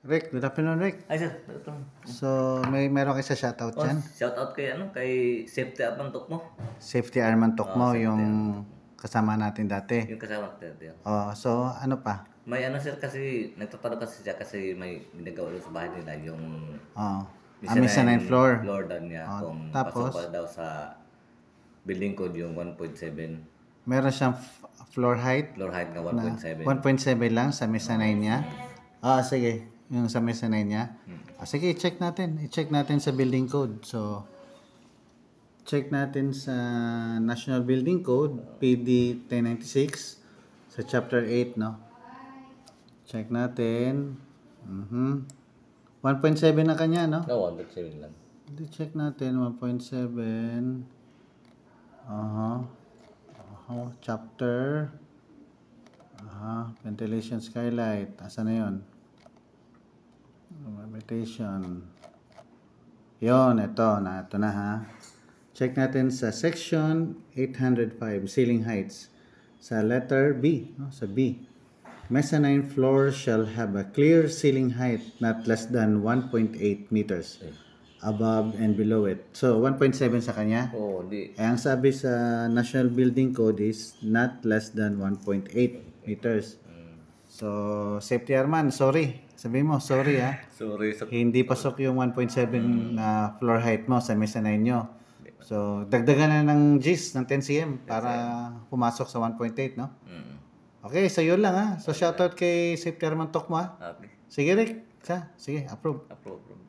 Rick, good afternoon, Rick. Ay, sir. Ito. So, meron kayo sa shoutout dyan? Shout out kay Safety Abantok mo. Safety Arman Tokmo, Safety yung Arman. kasama natin dati. Yung kasama natin. So, ano pa? May sir kasi, nagtatanong kasi siya kasi may ginagawa doon sa bahay nila yung mezzanine floor. Floor daw niya. Kung Tapos? pasok pa daw sa building code yung 1.7. Meron siyang floor height. Floor height na Na 1.7. 1.7 lang sa mezzanine niya. Sige. Yung sa mezzanine niya. Sige, i-check natin sa building code. So, check natin sa National Building Code, PD 1096, sa Chapter 8, no? Check natin. 1.7 na kanya, no? No, 1.7 lang. Check natin, 1.7. Chapter. Ventilation skylight. Asa na yun? Ventilation. Yon, ito na ha. Check natin sa section 805, ceiling heights. Sa letter B, no? Sa B. Mezzanine floor shall have a clear ceiling height not less than 1.8 meters above and below it. So, 1.7 sa kanya. Di. Ang sabi sa National Building Code is not less than 1.8 meters. So, Safety Arman, sorry. Sabi mo, sorry ha. Sorry sa... Hindi pasok yung 1.7 na floor height mo sa mezzanine nyo. So, dagdagan na ng Gs ng 10 cm para pumasok sa 1.8, no? Okay, so yun lang ha. So, shoutout kay Safety Arman Tokmo ha. Okay. Sige, Rick. Sige, approve. Approve.